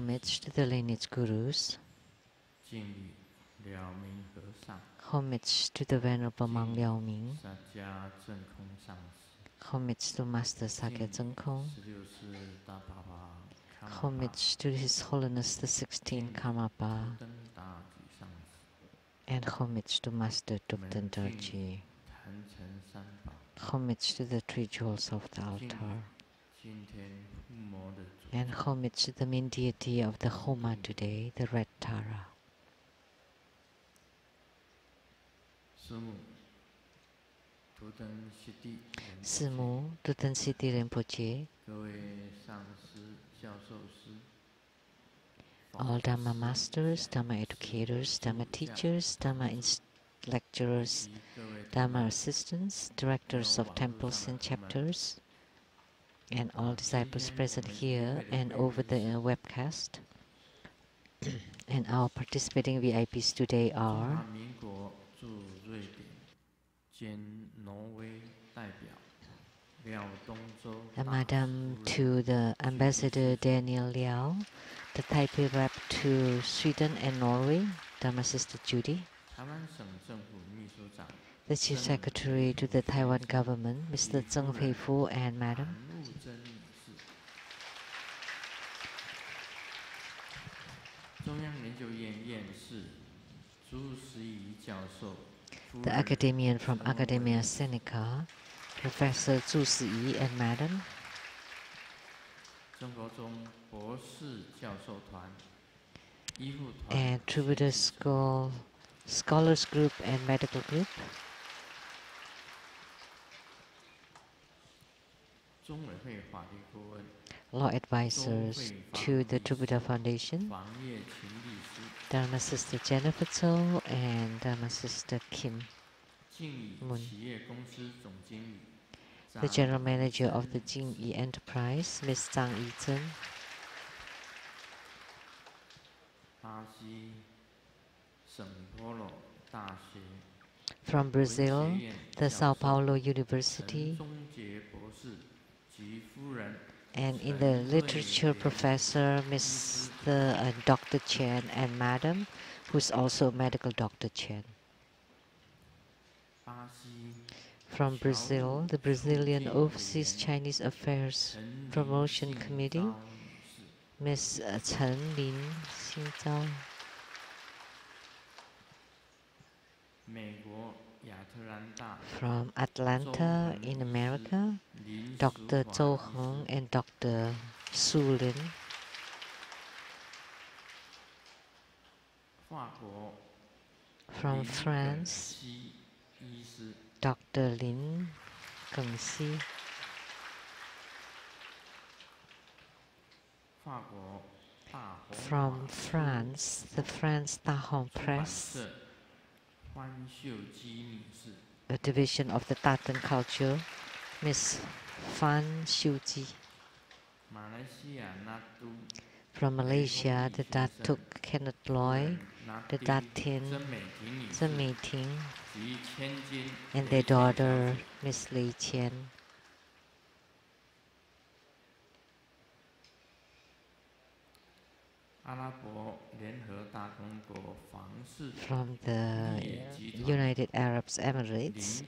homage to the lineage gurus, homage to the Venerable Monk Liao Ming, homage to Master Sakya Zengkong, homage to His Holiness the 16th Karmapa, and homage to Master Dukten Dorji. Homage to the three jewels of the altar, and homage to the main deity of the Homa today, the Red Tara. Simu Duten Siti Rinpoche, all Dhamma masters, Dhamma educators, Dhamma teachers, Dhamma lecturers, Dhamma assistants, directors of temples and chapters, and all disciples present here and over the webcast. And our participating VIPs today are Madam to the Ambassador Daniel Liao, the Taipei rep to Sweden and Norway, Dhamma Sister Judy, the Chief Secretary to the Taiwan government, Mr. Zheng Feifu, and Madam, the academician from Academia Sinica, Professor Zhu Siyi, and Madam, and Troubadour Scholars Group and Medical Group, law advisors to the Troubadour Foundation, Dharma Sister Jennifer Tso and Dharma Sister Kim Moon, the General Manager of the Jingyi Enterprise, Ms. Zhang Yizhen, from Brazil, the Sao Paulo University, and in the literature professor, Mr. and Dr. Chen, and Madam, who's also medical Dr. Chen. From Brazil, the Brazilian Overseas Chinese Affairs Promotion Committee, Ms. Chen Lin Xinzhao. From Atlanta in America, Dr. Zhou Heng and Dr. Su Lin. From France, Dr. Lin Gengxi. From France, the France Dahong Press, a division of the Tatan culture, Ms. Fan Xiuji. From Malaysia, the Datuk Kenneth Loy, the Datin Zhen Meiting, and their daughter, Ms. Lei Qian. From the United Arab Emirates,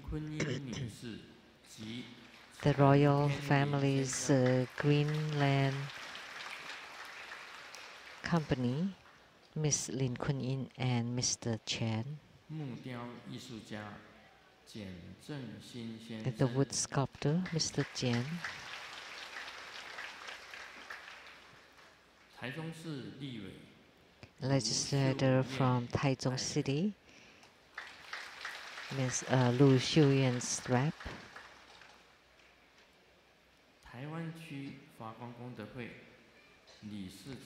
the royal family's Greenland Company, Miss Lin Kun Yin and Mr. Chen, and the wood sculptor, Mr. Jian, legislator from Taichung City, Ms. Lu Xiuyuan's rep,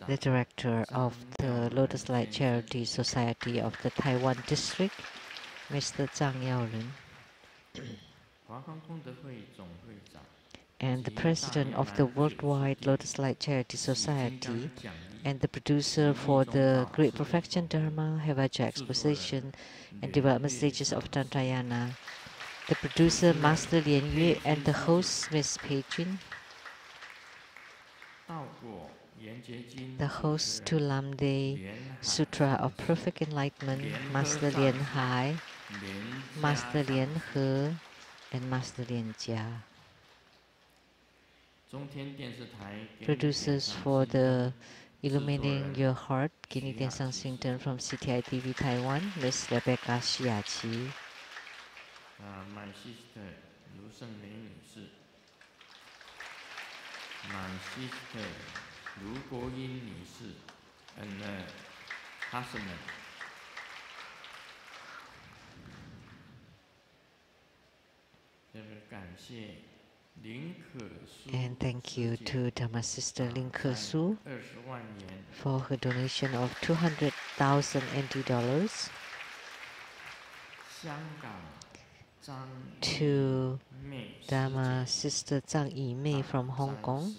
the director of the Lotus Light Charity Society of the Taiwan District, Mr. Zhang Yaoren, and the president of the Worldwide Lotus Light Charity Society, and the producer for the Great Perfection Dharma Hevaja Exposition and Development Stages of Tantrayana, the producer Master Lian Yue, and the host Ms. Pei Jun. the host to Lamdre Sutra of Perfect Enlightenment, Master Lien Hai, Master Lien He, and Master Lien Jia. Producers for the Illuminating Your Heart, Kini Tian Sang Sington from CTI TV Taiwan, Miss Rebecca Xiaqi. My sister, Liu Shengmei 女士 My sister, Liu Guoyin 女士 and husband. And thank you to Dharma Sister Lin Ke-su for her donation of 200,000 NT dollars. To Dharma Sister Zhang Yimei from Hong Kong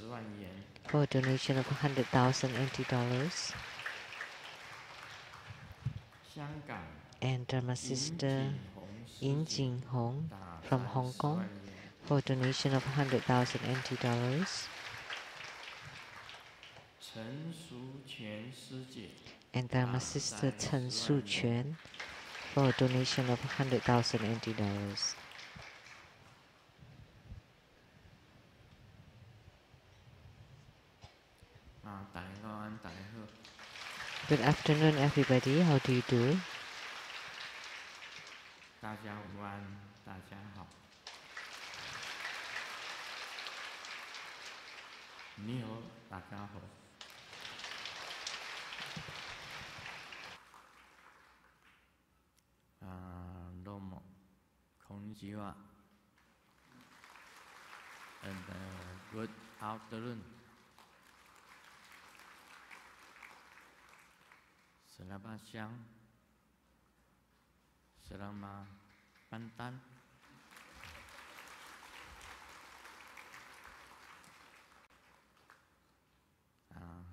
for a donation of 100,000 NT dollars. And Dharma Sister Yin Jing Hong from Hong Kong for a donation of 100,000 NT dollars. And Dharma Sister Chen Su Quan for a donation of 100,000 NT dollars. Good afternoon, everybody. How do you do? Domo, konnichiwa, and good afternoon. Selamat siang, selamat pantang,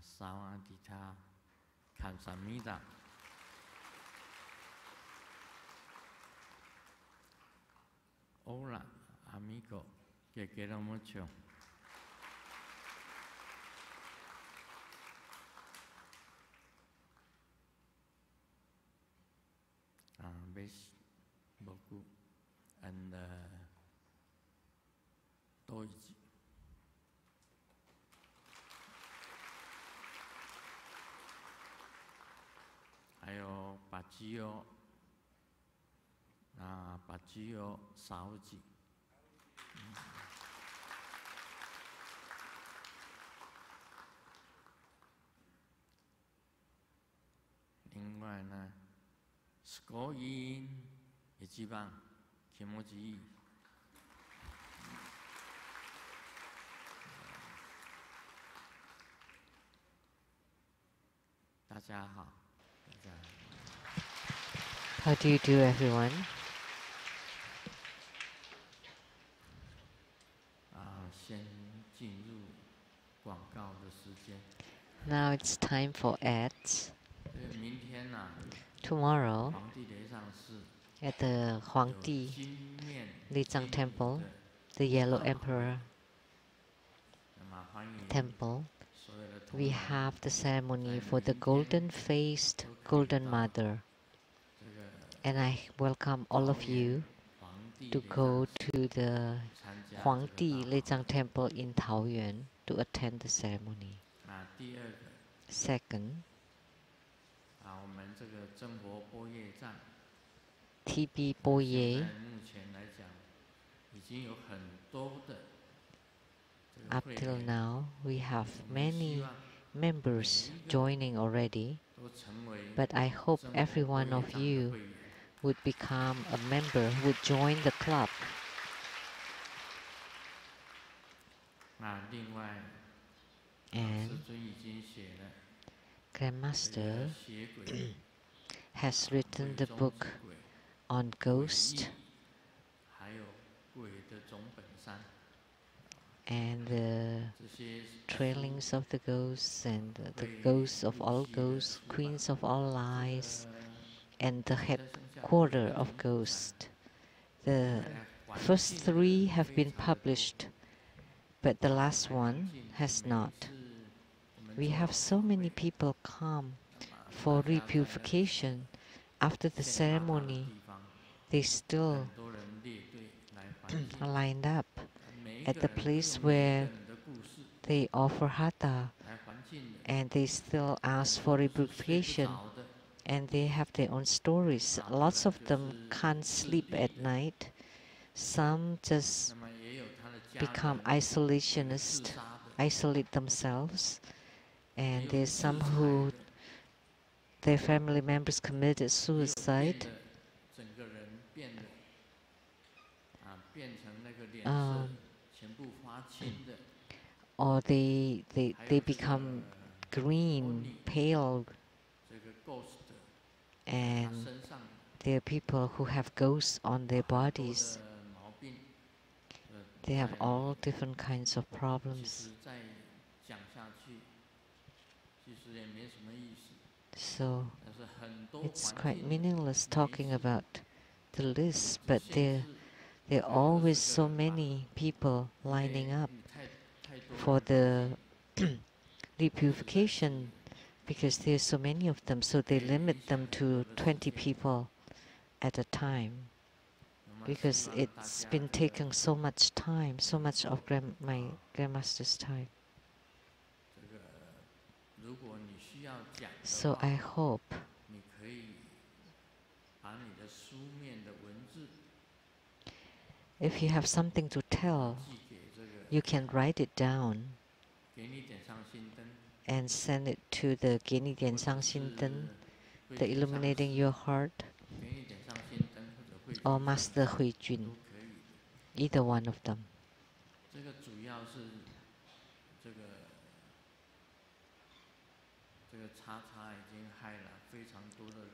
sawadika, kamsahamnida. Hola, amigo, que quiero mucho. Best beaucoup and Deutsch. Ayo Pachio, Pachio Saoji. 另外呢。すごい一番気持ちいい。大家好。How do you do, everyone? 先进入广告的时间。Now it's time for ads. 明天呢？ Tomorrow, at the Huangdi Lizang Temple, the Yellow Emperor Temple, we have the ceremony for the golden-faced Golden Mother. And I welcome all of you to go to the Huangdi Lizang Temple in Taoyuan to attend the ceremony. Second, TB Boye, up till now we have many members joining already, but I hope every one of you would become a member, would join the club. And Grandmaster has written the book on ghost and the trailings of the ghosts and the ghosts of all ghosts, queens of all lies, and the headquarter of ghosts. The first 3 have been published, but the last one has not. We have so many people come for repurification. After the ceremony, they still lined up at the place where they offer hatha, and they still ask for repurification, and they have their own stories. Lots of them can't sleep at night. Some just become isolationist, isolate themselves, and there's some who their family members committed suicide. Or they become green, pale, and there are people who have ghosts on their bodies. They have all different kinds of problems. So it's quite meaningless talking about the list, but there are always so many people lining up for the repurification because there's so many of them, so they limit them to 20 people at a time, because it's been taking so much time, so much of my grandmaster's time. So I hope if you have something to tell, you can write it down and send it to the 给你点上心灯, the Illuminating Your Heart, or Master Hui Jun, either one of them.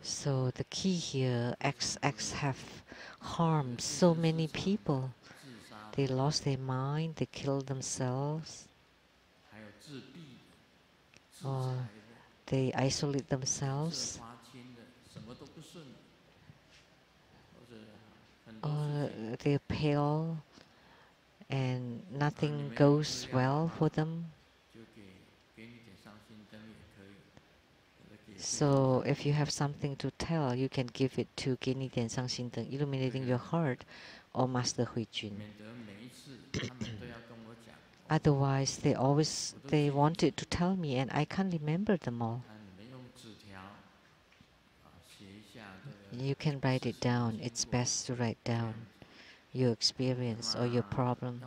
So the key here, XX have harmed so many people. They lost their mind, they killed themselves, or they isolate themselves, or they're pale and nothing goes well for them. So if you have something to tell, you can give it to 给你点上心灯, Illuminating Your Heart, or Master Hui Jun. Otherwise, they wanted to tell me, and I can't remember them all. You can write it down. It's best to write down your experience or your problem.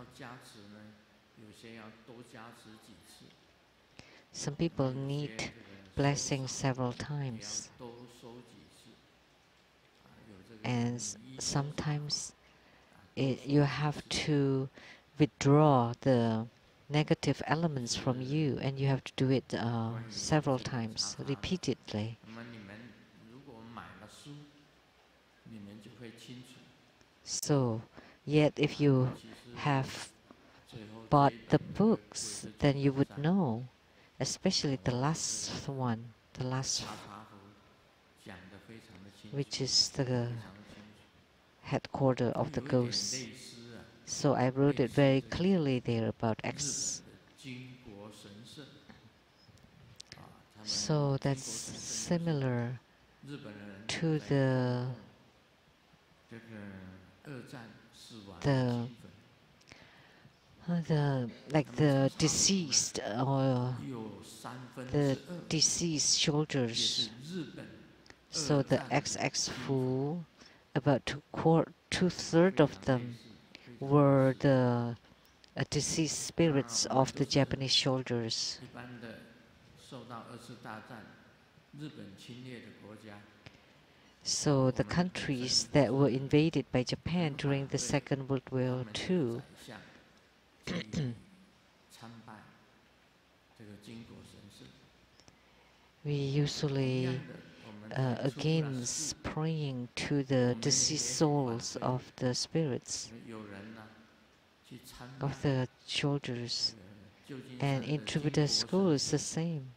Some people need blessing several times, and sometimes you have to withdraw the negative elements from you, and you have to do it several times, repeatedly. So, yet if you have bought the books, then you would know, especially the last one, which is the headquarters of the ghosts. So I wrote it very clearly there about X. So that's similar to the deceased or the deceased soldiers. So the XX Fu, about two-thirds of them were the deceased spirits of the Japanese soldiers. So the countries that were invaded by Japan during the Second World War II, we usually against praying to the deceased souls of the spirits of the soldiers. And in Tribhuda school it's the same.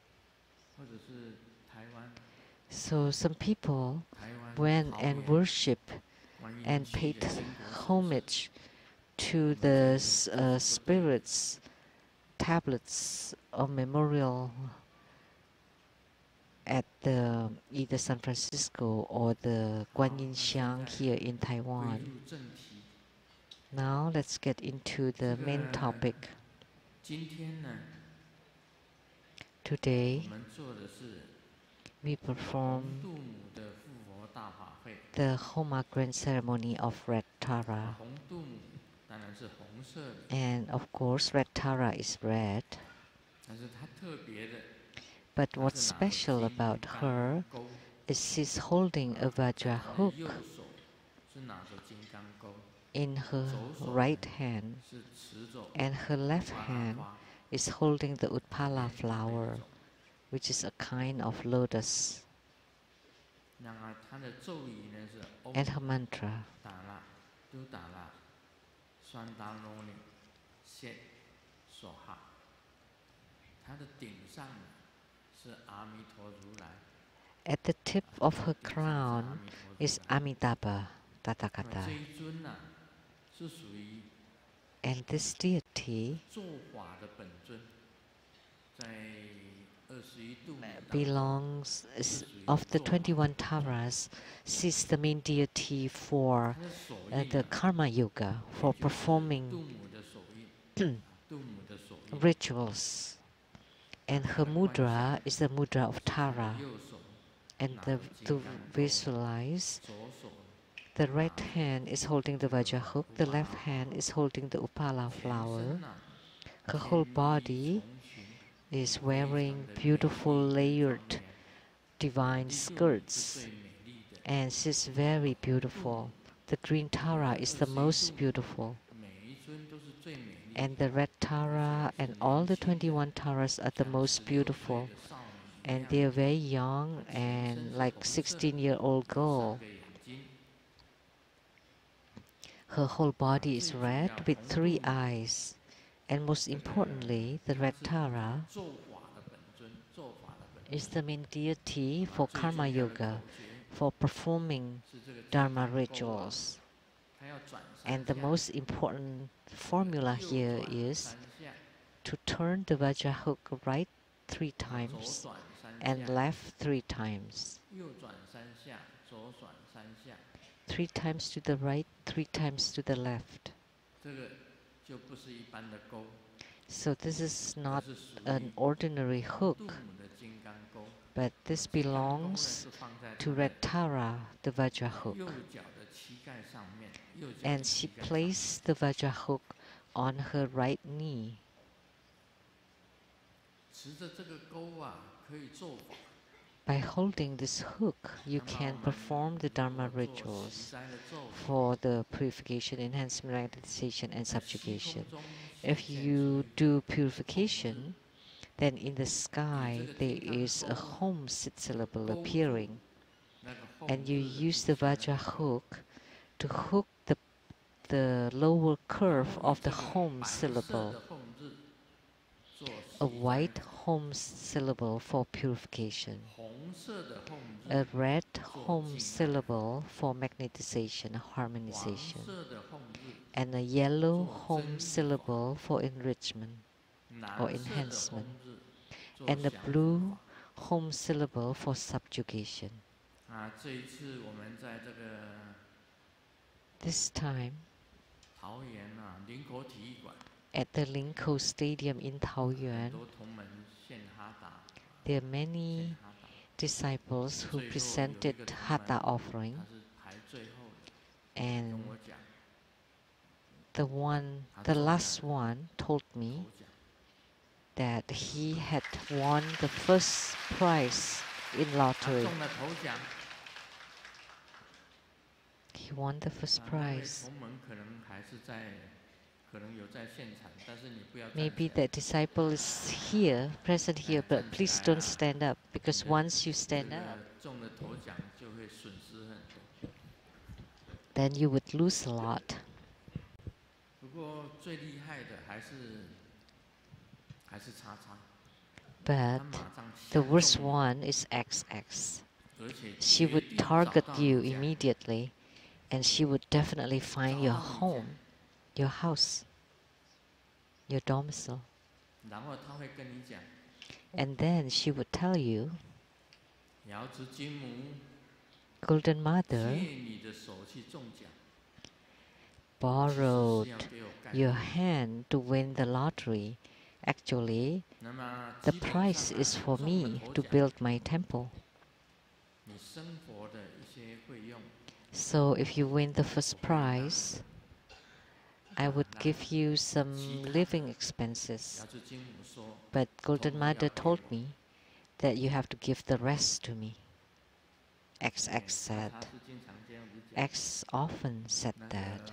So some people went and worship and paid homage to the spirits, tablets or memorial at the either San Francisco or the Guanyin Xiang here in Taiwan. Now let's get into the main topic. Today we perform the Homa Grand Ceremony of Red Tara. And of course, Red Tara is red. But what's special about her is she's holding a Vajra hook in her right hand, and her left hand is holding the Utpala flower, which is a kind of lotus. And her mantra. At the tip of her crown is Amitabha Tathagata. And this deity belongs, of the 21 Taras, she's the main deity for the Karma Yoga, for performing rituals. And her mudra is the mudra of Tara. And to visualize, the right hand is holding the Vajra hook, the left hand is holding the Upala flower. Her whole body is wearing beautiful layered divine skirts, and she's very beautiful. The green Tara is the most beautiful, and the red Tara and all the 21 Taras are the most beautiful, and they are very young and like 16-year-old girl. Her whole body is red with 3 eyes, and most importantly, the red Tara is the main deity for Karma Yoga, for performing Dharma rituals. And the most important formula here is to turn the Vajra hook right 3 times and left 3 times. 3 times to the right, 3 times to the left. So this is not an ordinary hook, but this belongs to Red Tara, the Vajra hook. And she placed the Vajra hook on her right knee. By holding this hook, you can perform the Dharma rituals for the purification, enhancement, realization, and subjugation. If you do purification, then in the sky there is a home syllable appearing, and you use the Vajra hook to hook the lower curve of the home syllable, a white home syllable for purification, a red home syllable for magnetization, harmonization, and a yellow home syllable for enrichment or enhancement, and a blue home syllable for subjugation. This time, at the Linko Stadium in Taoyuan, there are many disciples who presented Hatha offering, and the last one told me that he had won the first prize in lottery. He won the first prize. Maybe the disciple is here, present here, but please don't stand up, because once you stand up, then you would lose a lot. But the worst one is XX. She would target you immediately, and she would definitely find your home, your house, your domicile. And then she would tell you Golden Mother borrowed your hand to win the lottery. Actually, the price is for me to build my temple. So if you win the first prize, I would give you some living expenses. But Golden Mother told me that you have to give the rest to me. XX said. X often said that.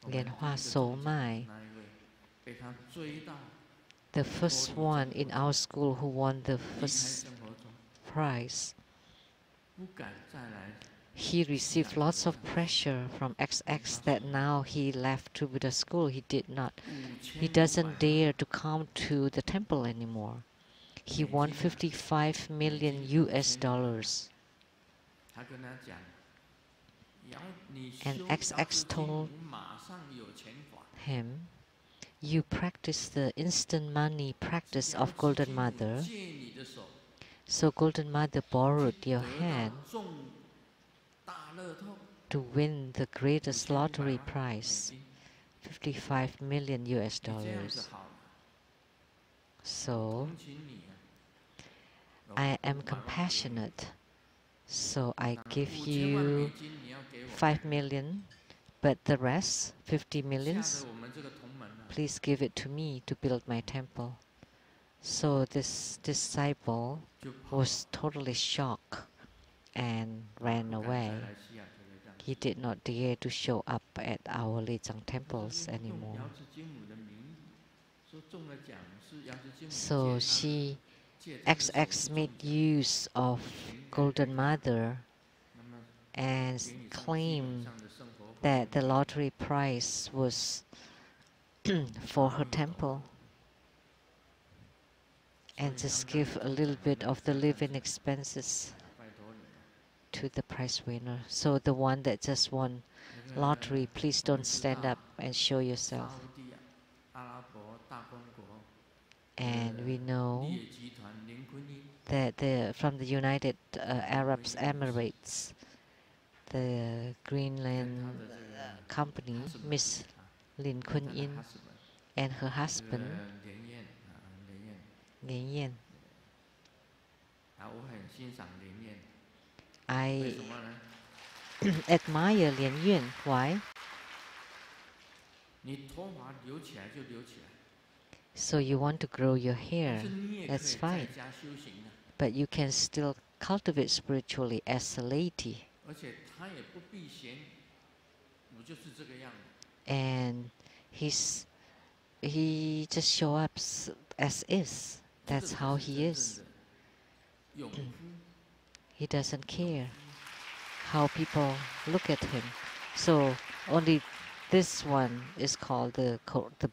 Lianhua Sou Mai, the first one in our school who won the first prize, he received lots of pressure from XX that now he left to Buddha school. He doesn't dare to come to the temple anymore. He won 55 million US dollars. And XX told him, you practice the instant money practice of Golden Mother. So Golden Mother borrowed your hand to win the greatest lottery prize, 55 million US dollars. So I am compassionate. So I give you 5 million, but the rest, 50 millions, please give it to me to build my temple. So this disciple was totally shocked and ran away. He did not dare to show up at our Lijiang temples anymore. So XX made use of Golden Mother and claimed that the lottery prize was for her temple, and just give a little bit of the living expenses to the prize winner. So the one that just won lottery, please don't stand up and show yourself. And we know that from the United Arab Emirates, the Greenland company, Miss Lin Kun Yin, and her husband, Lian Yan. I admire Lian Yan. Why? So you want to grow your hair, that's fine. But you can still cultivate spiritually as a lady. And he just show up as is. That's how he is. He doesn't care how people look at him. So only this one is called the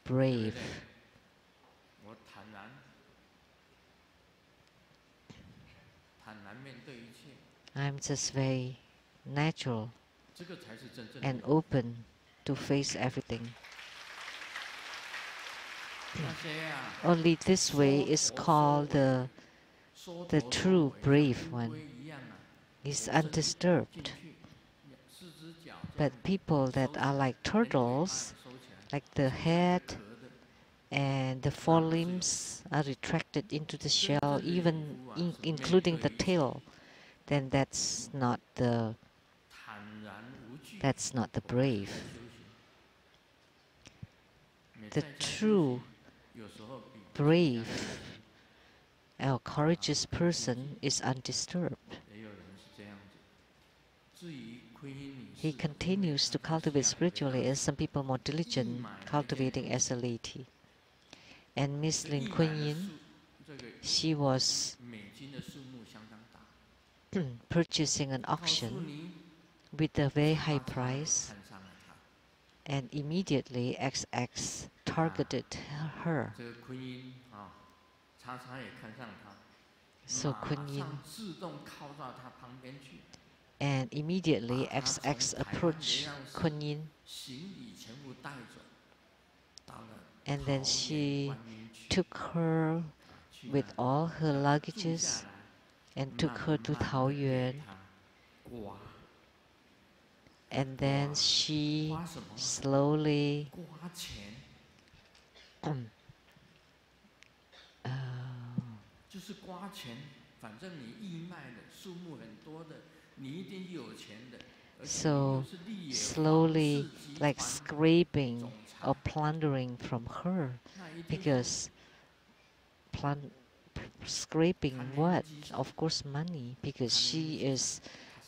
brave. I'm just very natural and open to face everything. Only this way is called the true brave one. He's undisturbed. But people that are like turtles, like the head and the forelimbs are retracted into the shell, even including the tail, then that's not the brave. The true brave or courageous person is undisturbed. He continues to cultivate spiritually, as some people more diligent cultivating as a lady. And Miss Lin Kun Yin, she was purchasing an auction with a very high price, and immediately XX targeted her. So Kun Yin, and immediately XX approached Kun Yin, and then she took her with all her luggages and took her to Taoyuan. And then she slowly uh, so slowly like scraping or plundering from her, because scraping what? Of course money, because she is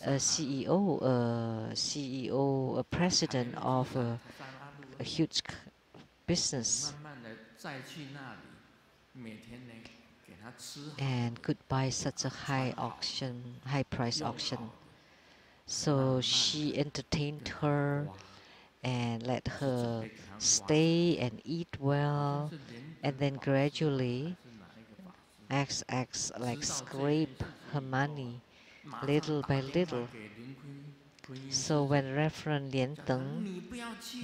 a CEO, a president of a huge business, and could buy such a high price auction. So she entertained her and let her stay and eat well, and then gradually XX like scrape her money little by little. So when Reverend Lian Teng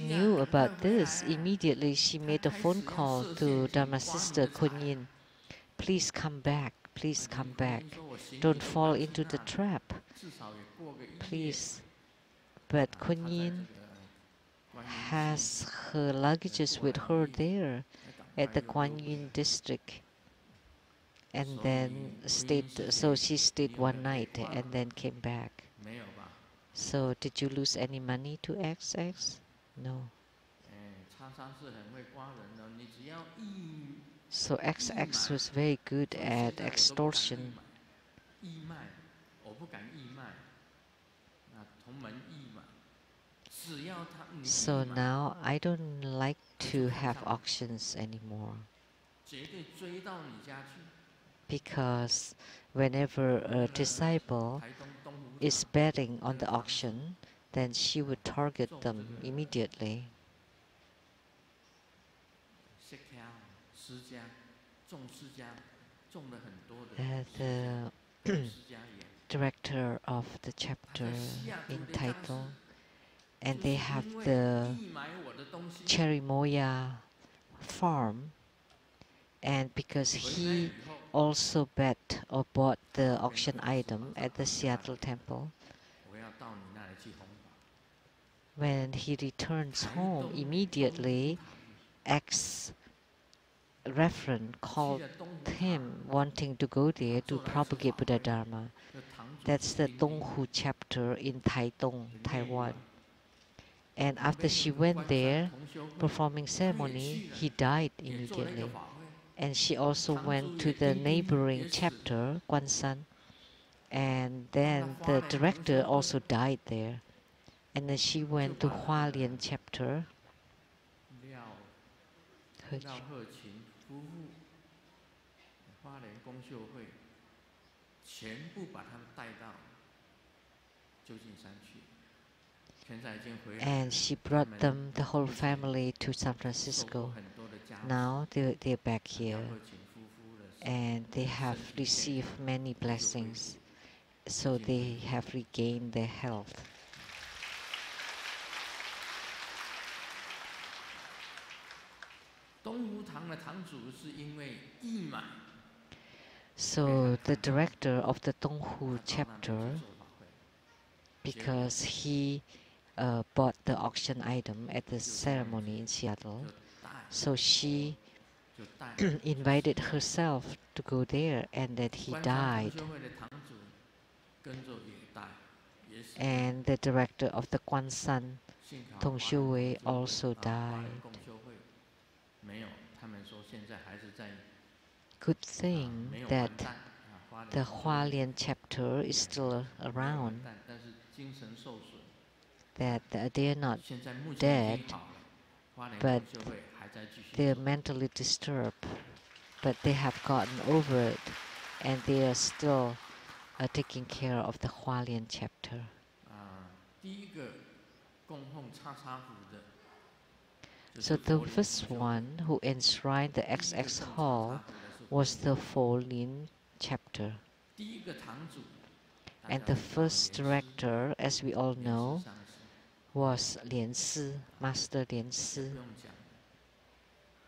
knew about this, immediately she made a phone call to Dharma sister Kuan Yin. Please come back, please come back. Don't fall into the trap, please. But Kuan Yin has her luggages with her there at the Kuan Yin district, and then so she stayed one night and then came back. So did you lose any money to XX? No. So XX was very good at extortion. So now I don't like to have auctions anymore, because whenever a disciple is betting on the auction, then she would target them immediately. The director of the chapter in Taitung, and they have the Cherimoya farm, and because he also bet or bought the auction item at the Seattle temple, when he returns home, immediately ex-reverend called him wanting to go there to propagate Buddha Dharma. That's the Tonghu chapter in Taitung, Taiwan. And after she went there, performing ceremony, he died immediately. And she also went to the neighboring chapter, Kwansan, and then the director also died there. And then she went to Hualien chapter. And she brought them, the whole family, to San Francisco. Now they're back here, and they have received many blessings, so they have regained their health. So the director of the Tonghu chapter, because he bought the auction item at the ceremony in Seattle, so she invited herself to go there, and that he died. And the director of the Kwansan, Tong Shui, also died. Good thing that the Hualien chapter is still around, that they are not dead, but they're mentally disturbed, but they have gotten over it, and they are still taking care of the Hualien chapter. So the first one who enshrined the XX Hall was the Folin chapter. And the first director, as we all know, was Lian Si, Master Lian Si.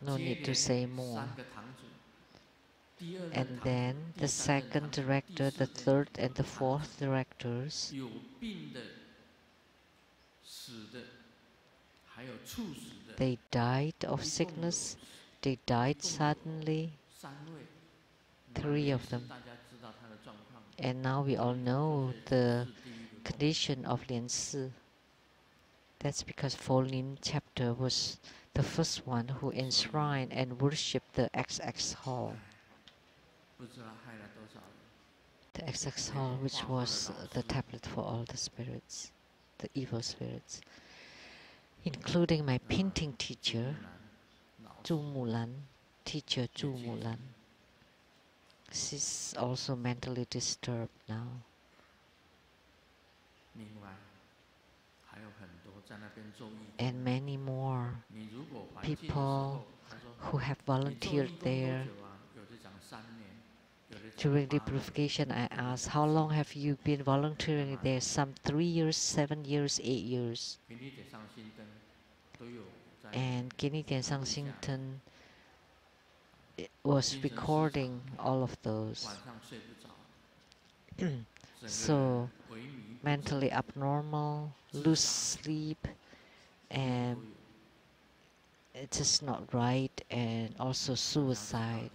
No need to say more. And then the second director, the third and the fourth directors, they died of sickness, they died suddenly, 3 of them. And now we all know the condition of Lian Si. That's because Folin chapter was the first one who enshrined and worshipped the XX hall. The XX hall, which was the tablet for all the spirits, the evil spirits, including my painting teacher, Zhu Mulan, teacher Zhu Mulan. She's also mentally disturbed now. And many more people who have volunteered there. During the purification, I asked, how long have you been volunteering there? Some 3 years, 7 years, 8 years. And Kini Tian Sang Xington was recording all of those. So, mentally abnormal, lose sleep, and it's just not right, and also suicide.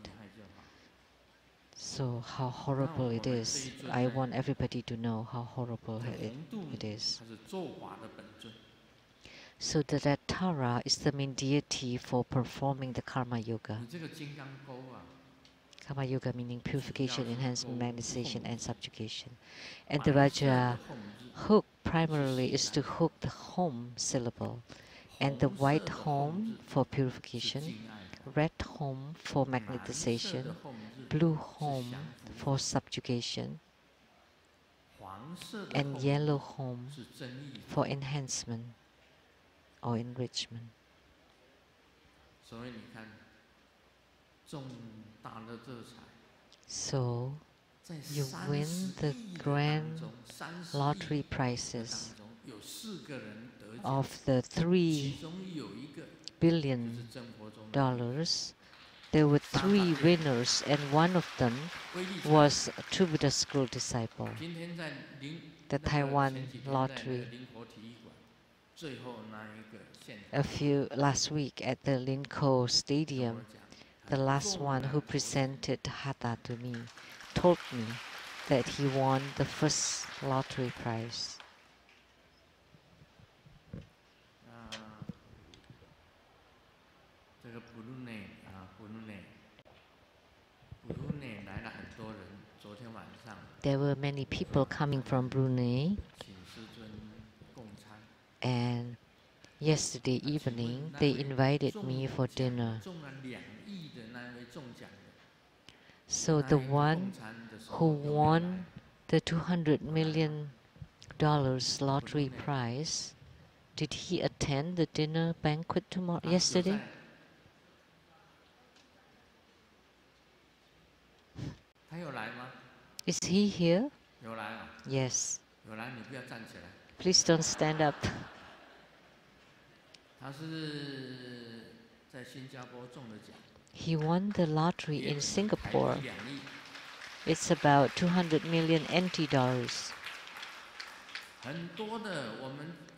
So how horrible it is. I want everybody to know how horrible it is. So the Red Tara is the main deity for performing the Karma Yoga. Karma Yoga meaning purification, enhancement, magnetization, and subjugation. And the Vajra hook primarily is to hook the Hom syllable. And the white Hom for purification, red Hom for magnetization, blue Hom for subjugation, and yellow Hom for enhancement or enrichment. So you win the grand lottery prizes of the $3 billion. There were 3 winners, and one of them was a True Buddha School disciple. The Taiwan lottery. Last week at the Linko Stadium, the last one who presented Hatha to me told me that he won the first lottery prize. There were many people coming from Brunei, and yesterday evening they invited me for dinner. So the one who won the $200 million lottery prize, did he attend the dinner banquet yesterday? Is he here? Yes. Please don't stand up. He won the lottery in Singapore. It's about 200 million NT dollars.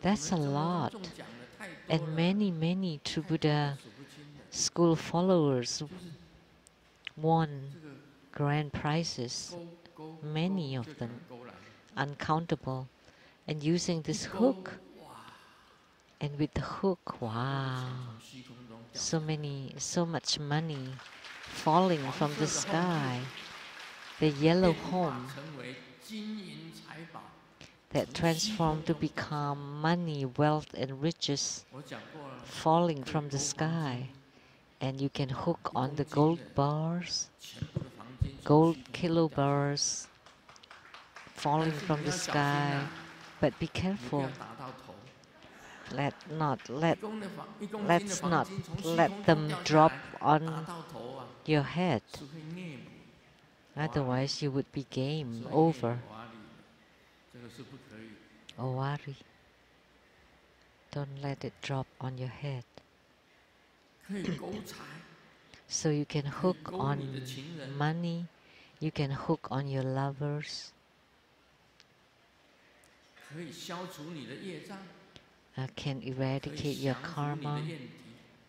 That's a lot. And many True Buddha school followers won grand prizes. Many of them, uncountable. And using this hook, and with the hook, wow, so much money falling from the sky. The yellow home that transformed to become money, wealth, and riches falling from the sky. And you can hook on the gold bars, gold kilo bars falling from the sky. But be careful. Let's not let them drop on your head. Otherwise you would be game over. Owari. Don't let it drop on your head. So you can hook on money, you can hook on your lovers, can eradicate your karma,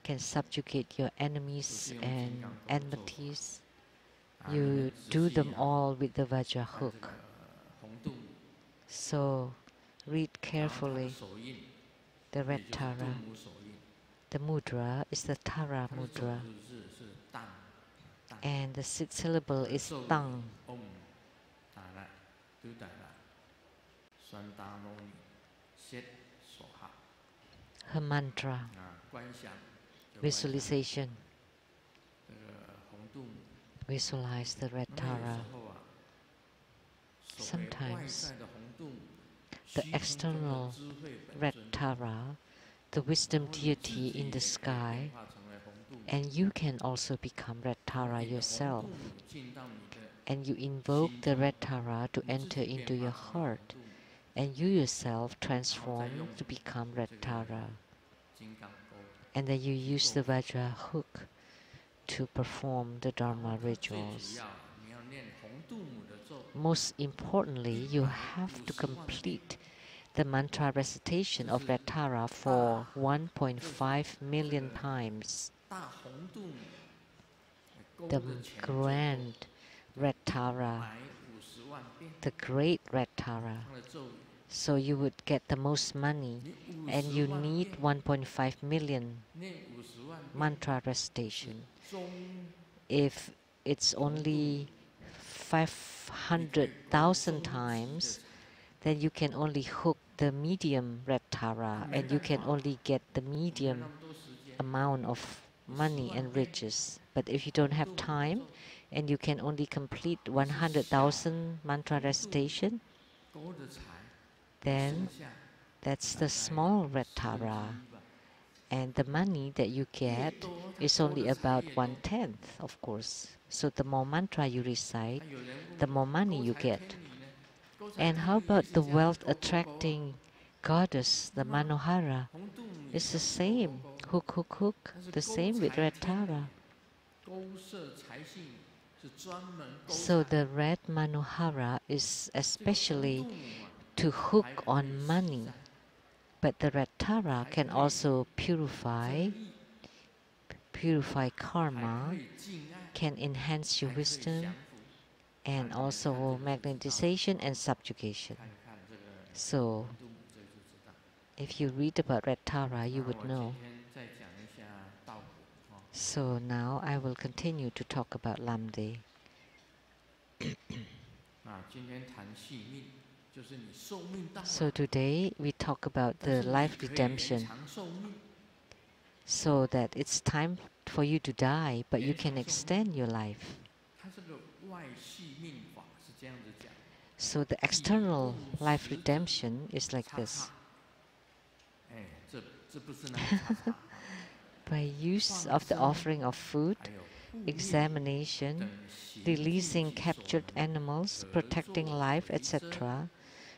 can subjugate your enemies and enmities. You do them all with the Vajra hook. So read carefully the red Tara. The mudra is the Tara mudra. And the sixth syllable is Tang. Her mantra, visualization. Visualize the red Tara. Sometimes the external red Tara, the wisdom deity in the sky, and you can also become red Tara yourself. And you invoke the red Tara to enter into your heart, and you yourself transform to become red Tara. And then you use the Vajra hook to perform the Dharma rituals. Most importantly, you have to complete the mantra recitation of red Tara for 1.5 million times. The grand red Tara, the great red Tara. So you would get the most money, and you need 1.5 million mantra recitation. If it's only 500,000 times, then you can only hook the medium red Tara, and you can only get the medium amount of money and riches. But if you don't have time, and you can only complete 100,000 mantra recitation, then that's the small red Tara. And the money that you get is only about 1/10, of course. So the more mantra you recite, the more money you get. And how about the wealth attracting goddess, the Manohara? It's the same. Hook, hook, hook. The same with red Tara. So the red Manohara is especially to hook on money. But the red Tara can also purify karma, can enhance your wisdom, and also magnetization and subjugation. So, if you read about red Tara, you would know. So now I will continue to talk about Lamdre. So today we talk about the life redemption. So that it's time for you to die, but you can extend your life. So the external life redemption is like this. By use of the offering of food, examination, releasing captured animals, protecting life, etc.,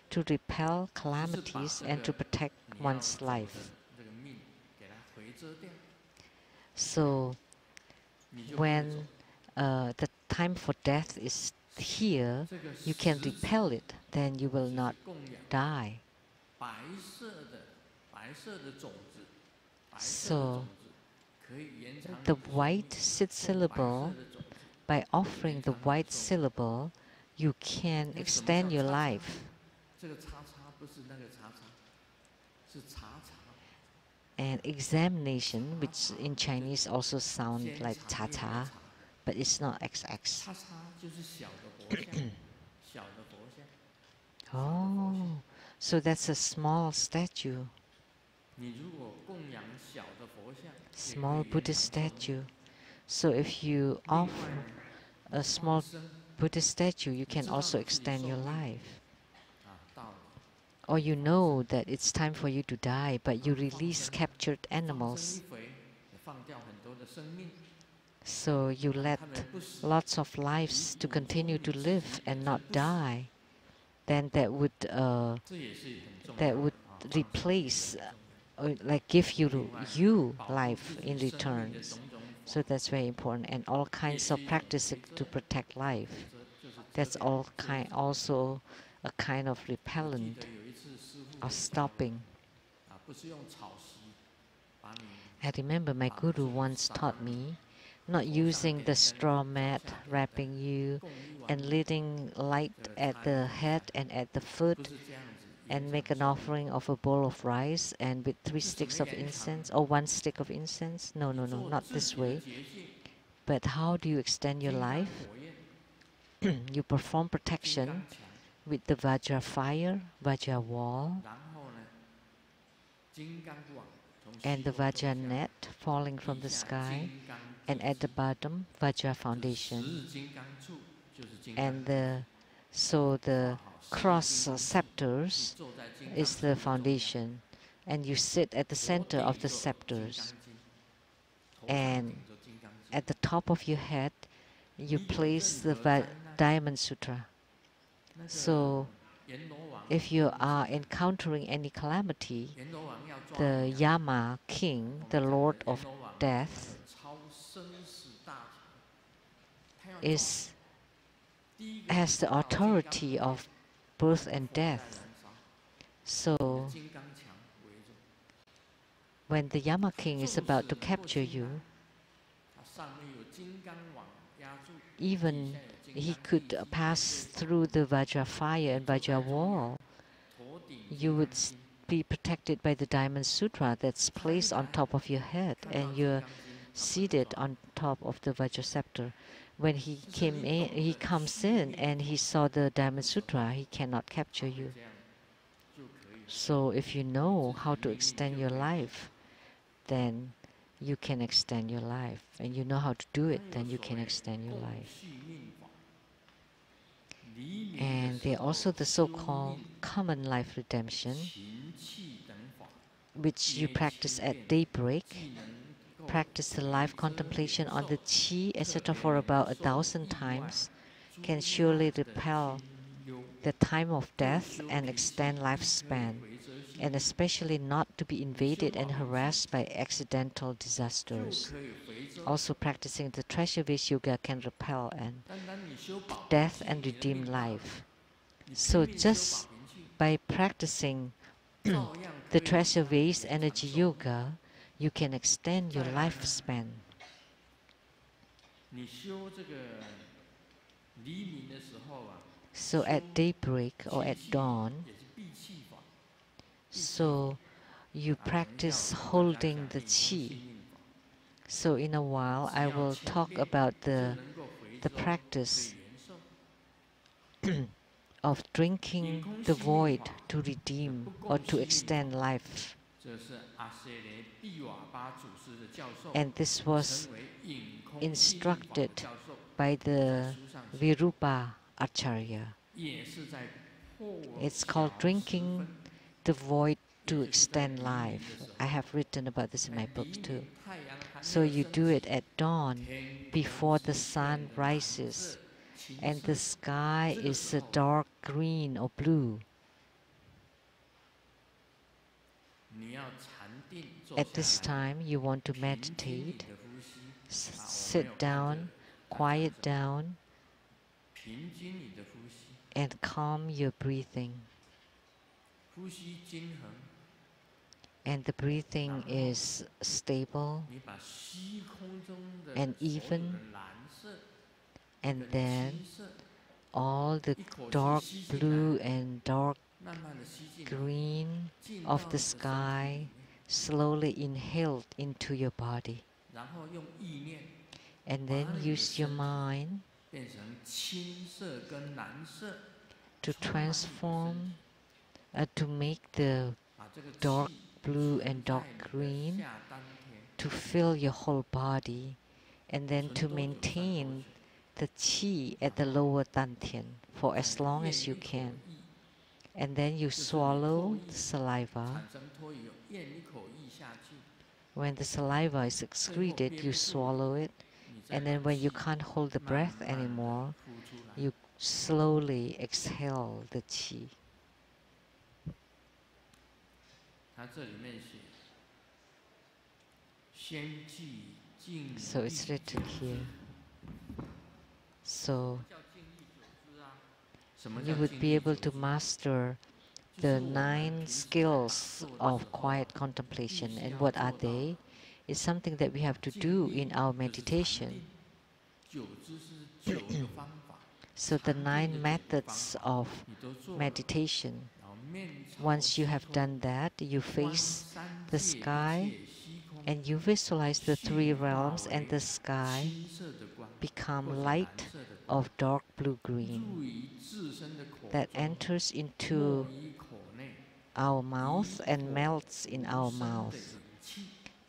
to repel calamities and to protect one's life. So when the time for death is here, you can repel it, then you will not die. So the white sixth syllable, by offering the white syllable, you can extend your life. And examination, which in Chinese also sound like cha cha, but it's not XX. Oh, so that's a small statue. Small Buddhist statue. So if you offer a small Buddhist statue, you can also extend your life. Or you know that it's time for you to die, but you release captured animals. So you let lots of lives to continue to live and not die. Then that would replace, like give you life in returns. So that's very important. And all kinds of practices to protect life. That's also a kind of repellent or stopping. I remember my guru once taught me not using the straw mat, wrapping you, and leading light at the head and at the foot, and make an offering of a bowl of rice and with 3 sticks of incense or 1 stick of incense. No, no, no, not this way. But how do you extend your life? You perform protection with the Vajra fire, Vajra wall, and the Vajra net falling from the sky, and at the bottom, Vajra foundation. And so the cross scepters is the foundation, and you sit at the center of the scepters, and at the top of your head, you place the Diamond Sutra. So if you are encountering any calamity, the Yama king, the Lord of Death, has the authority of birth and death. So when the Yama king is about to capture you, even he could pass through the Vajra fire and Vajra wall, you would be protected by the Diamond Sutra that's placed on top of your head, and you're seated on top of the Vajra scepter. When he comes in and he saw the Diamond Sutra, he cannot capture you. So if you know how to extend your life, then you can extend your life. And you know how to do it, then you can extend your life. And there are also the so-called common life redemption, which you practice at daybreak. Practice the life contemplation on the qi, etc. for about 1,000 times, can surely repel the time of death and extend lifespan, and especially not to be invaded and harassed by accidental disasters. Also, practicing the treasure vase yoga can repel and death and redeem life. So just by practicing the treasure vase energy yoga, you can extend your lifespan. So at daybreak or at dawn, so you practice holding the qi. So in a while, I will talk about the practice of drinking the void to redeem or to extend life. And this was instructed by the Virupa Acharya. It's called drinking the void to extend life. I have written about this in my book too. So you do it at dawn before the sun rises and the sky is a dark green or blue. At this time, you want to meditate, sit down, quiet down, and calm your breathing. And the breathing is stable and even, and then all the dark blue and dark green of the sky slowly inhaled into your body. And then use your mind to transform, to make the dark blue and dark green to fill your whole body, and then to maintain the qi at the lower dantian for as long as you can. And then you swallow the saliva. When the saliva is excreted, you swallow it. And then when you can't hold the breath anymore, you slowly exhale the qi. So it's written here. So you would be able to master the 9 skills of quiet contemplation. And what are they? It's something that we have to do in our meditation. So the 9 methods of meditation. Once you have done that, you face the sky and you visualize the 3 realms, and the sky become light of dark blue-green that enters into our mouth and melts in our mouth,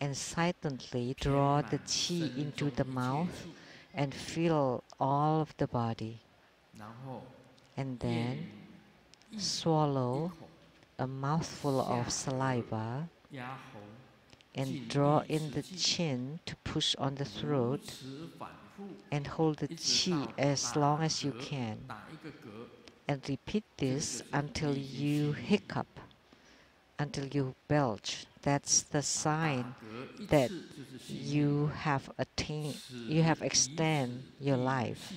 and silently draw the qi into the mouth and fill all of the body, and then swallow a mouthful of saliva and draw in the chin to push on the throat and hold the qi as long as you can, and repeat this until you hiccup, until you belch. That's the sign that you have attained, you have extended your life.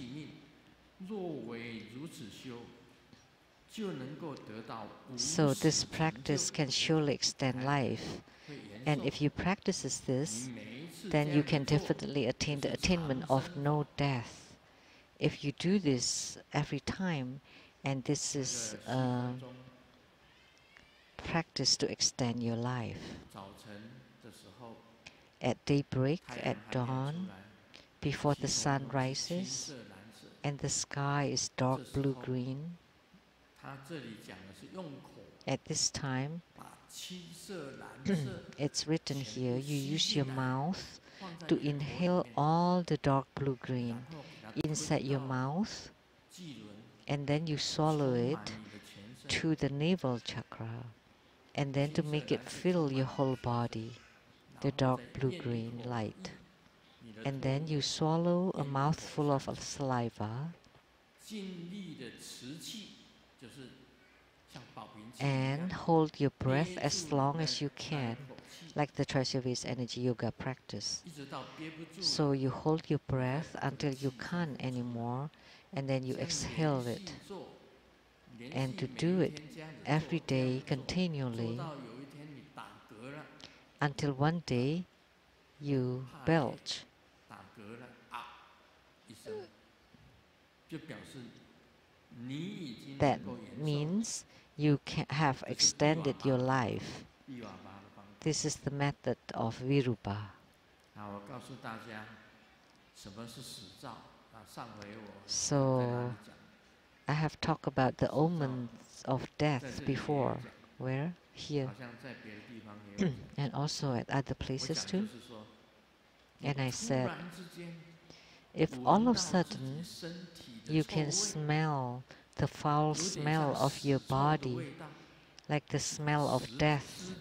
So this practice can surely extend life. And if you practice this, then you can definitely attain the attainment of no death. If you do this every time, and this is practice to extend your life. At daybreak, at dawn, before the sun rises, and the sky is dark blue-green, at this time, it's written here, you use your mouth to inhale all the dark blue-green inside your mouth, and then you swallow it to the navel chakra, and then to make it fill your whole body, the dark blue-green light. And then you swallow a mouthful of saliva and hold your breath as long as you can, like the Treasure-Based Energy Yoga practice. So you hold your breath until you can't anymore, and then you exhale it. And to do it every day continually until one day you belch. That means you have extended your life. This is the method of Virupa. So I have talked about the omens of death before. Where? Here. And also at other places too. And I said, if all of a sudden you can smell the foul smell of your body, like the smell of death,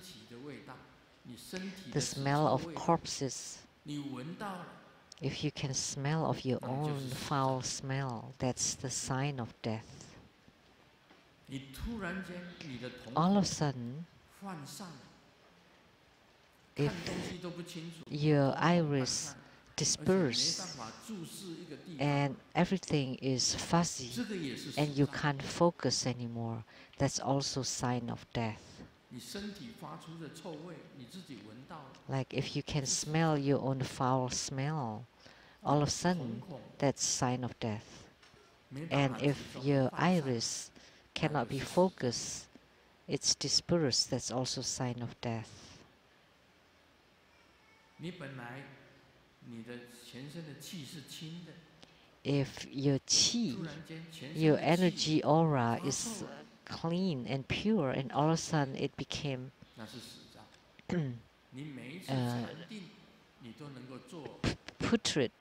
the smell of corpses, if you can smell of your own foul smell, that's the sign of death. All of a sudden, if your iris disperse and everything is fuzzy and you can't focus anymore, that's also sign of death. Like if you can smell your own foul smell, all of a sudden that's sign of death. And if your iris cannot be focused, it's dispersed, that's also sign of death. If your qi, your energy aura is clean and pure, and all of a sudden it became putrid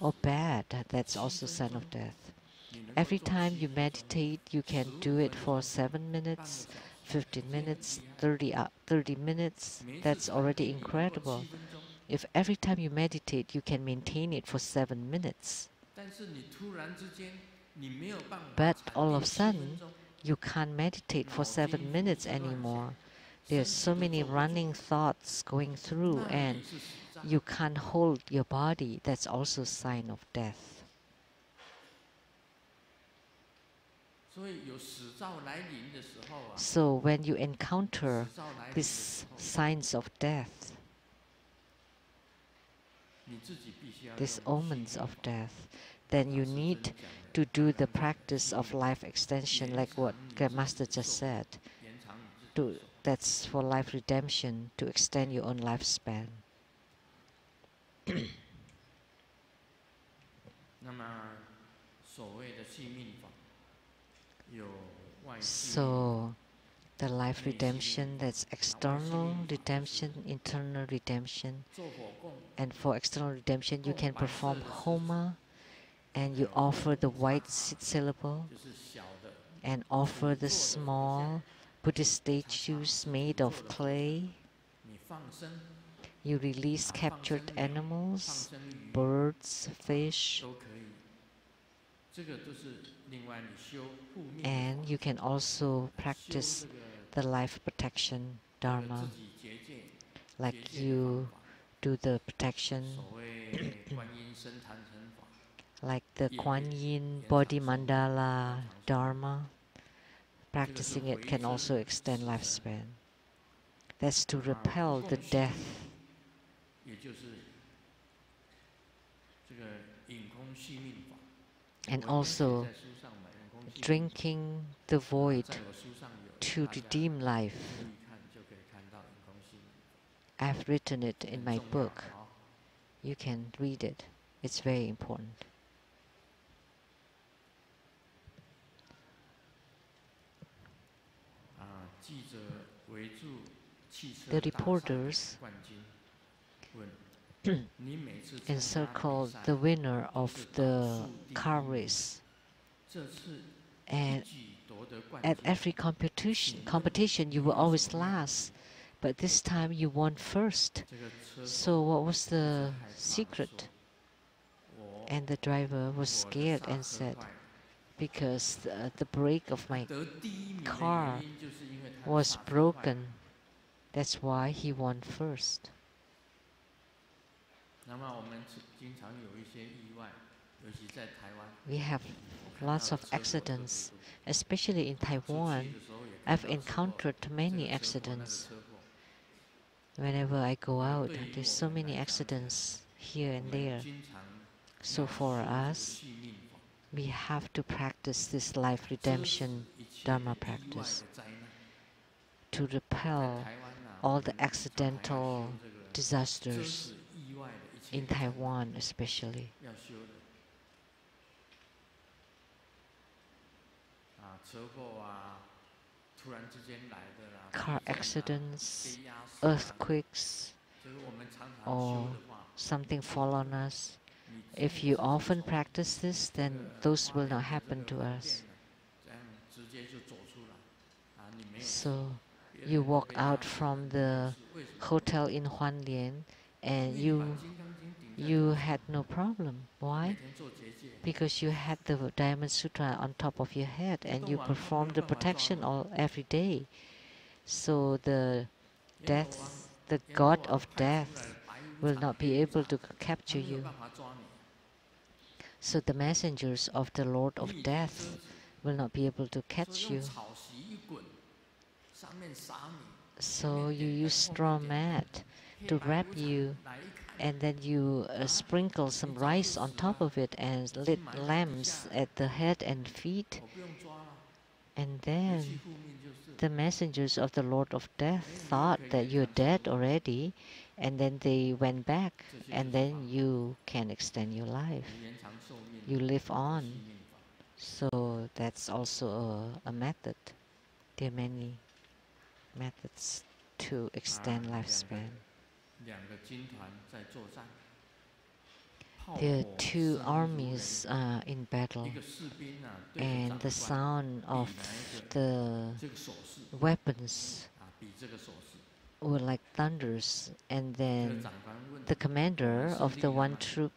or bad, that's also sign of death. Every time you meditate, you can do it for 7 minutes, 15 minutes, 30 minutes. That's already incredible. If every time you meditate, you can maintain it for 7 minutes. But all of a sudden, you can't meditate for 7 minutes anymore. There's so many running thoughts going through, and you can't hold your body, that's also a sign of death. So when you encounter these signs of death, these omens of death, then you need to do the practice of life extension, like what Grandmaster just said. That's for life redemption, to extend your own lifespan. So the life redemption, that's external redemption, internal redemption. And for external redemption, you can perform Homa, and you offer the white seed syllable, and offer the small Buddhist statues made of clay. You release captured animals, birds, fish, and you can also practice the life protection Dharma, like you do the protection like the Kuan Yin Body Mandala Dharma. Practicing it can also extend lifespan. That's to repel the death. And also drinking the void to redeem life. I've written it in my book. You can read it. It's very important. The reporters encircled the winner of the car race, and at every competition you were always last, but this time you won first. So what was the secret? And the driver was scared and said, because the brake of my car was broken, that's why he won first. We have lots of accidents, especially in Taiwan. I've encountered many accidents. Whenever I go out, there's so many accidents here and there. So for us, we have to practice this life redemption Dharma practice to repel all the accidental disasters in Taiwan especially. Car accidents, earthquakes, or something fall on us. If you often practice this, then those will not happen to us. So you walk out from the hotel in Huanlian and you had no problem. Why? Because you had the Diamond Sutra on top of your head and you performed the protection every day. So the god of death will not be able to capture you. So the messengers of the Lord of Death will not be able to catch you. So you use straw mat to wrap you, and then you sprinkle some rice on top of it and lit lamps at the head and feet. And then the messengers of the Lord of Death thought that you're dead already, and then they went back, and then you can extend your life. You live on. So that's also a method. There are many methods to extend lifespan. There are two armies in battle, and the sound of the weapons were like thunders, and then the commander of the one troop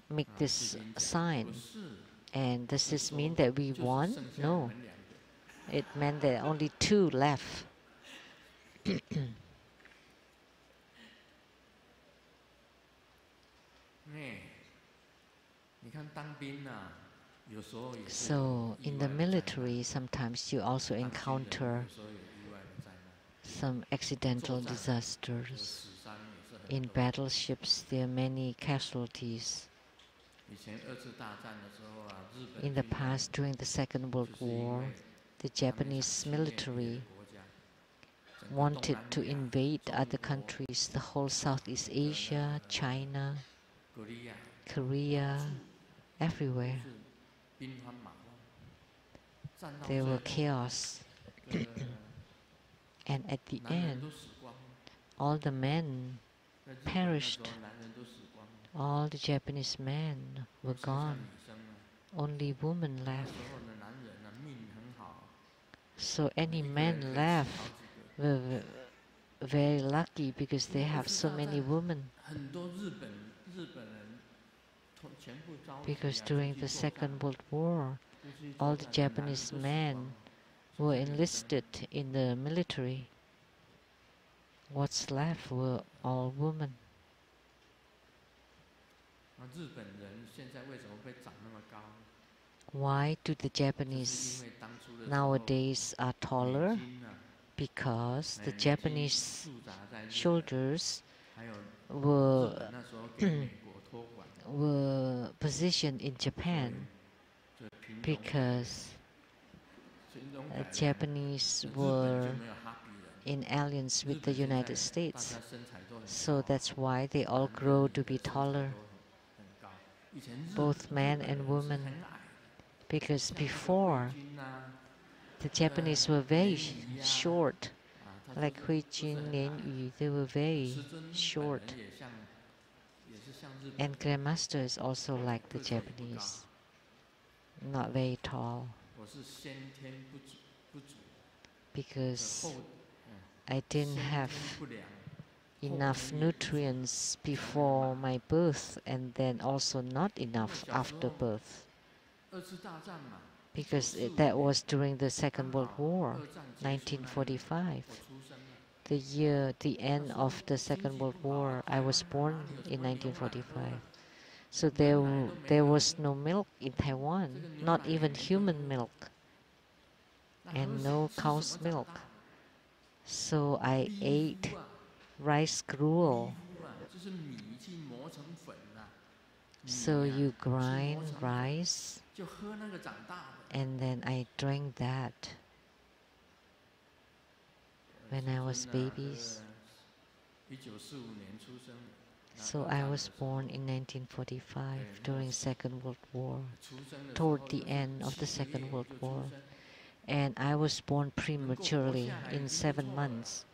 make this sign. And does this mean that we won? No. It meant that only two left. So in the military, sometimes you also encounter some accidental disasters. In battleships, there are many casualties. In the past, during the Second World War, the Japanese military wanted to invade other countries, the whole Southeast Asia, China, Korea, everywhere. There were chaos. And at the end, all the men perished. All the Japanese men were gone. Only women left. So any men left were very lucky because they have so many women. Because during the Second World War, all the Japanese men were enlisted in the military. What's left were all women. Why do the Japanese nowadays are taller? Because the Japanese soldiers were were positioned in Japan because Japanese were in alliance with the United States. So that's why they all grow to be taller, both men and women. Because before, the Japanese were very short, like Hui Jin, Lian Yu, they were very short. And Grandmaster is also like the Japanese, not very tall. Because I didn't have enough nutrients before my birth, and then also not enough after birth. Because that was during the Second World War, 1945. The end of the Second World War. I was born in 1945. So there was no milk in Taiwan, not even human milk, and no cow's milk. So I ate rice gruel. So you grind rice, and then I drank that when I was babies. So I was born in 1945 during Second World War, toward the end of the Second World War. And I was born prematurely in 7 months.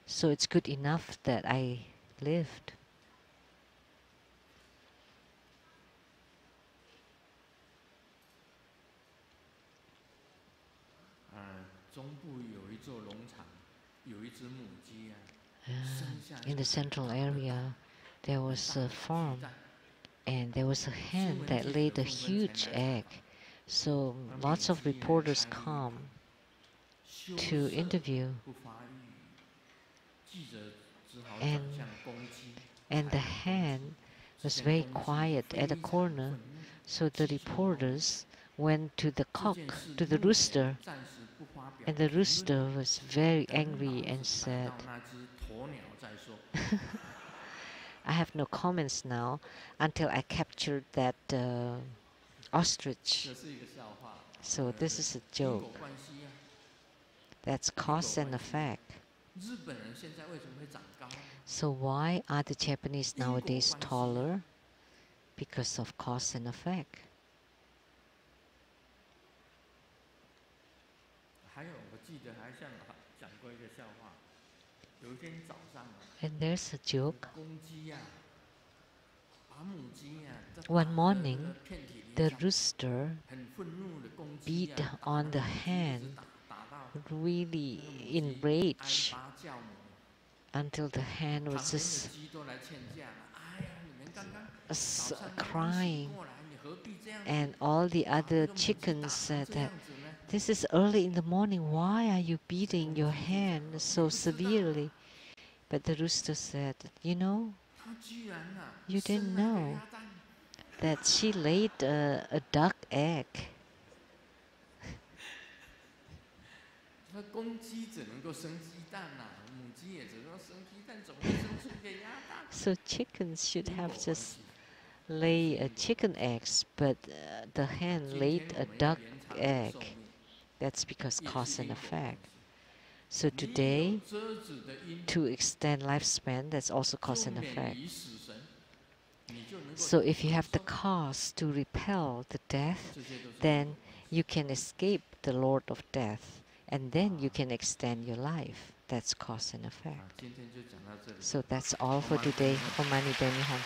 So it's good enough that I lived. In the central area, there was a farm, and there was a hen that laid a huge egg. So lots of reporters come to interview. And the hen was very quiet at a corner, so the reporters went to the cock, to the rooster, and the rooster was very angry and said, I have no comments now until I captured that ostrich. So this is a joke. That's cause and effect. So why are the Japanese nowadays taller? Because of cause and effect. And there's a joke. One morning, the rooster beat on the hen, really enraged, until the hen was just crying. And all the other chickens said that, this is early in the morning, why are you beating your hen so severely? But the rooster said, you know, You didn't know that she laid a duck egg. So chickens should have just lay a chicken eggs, but the hen laid a duck egg. That's because cause and effect. So today, to extend lifespan, that's also cause and effect. So if you have the cause to repel the death, then you can escape the Lord of Death, and then you can extend your life. That's cause and effect. So that's all for today. Om Mani Padme Hum.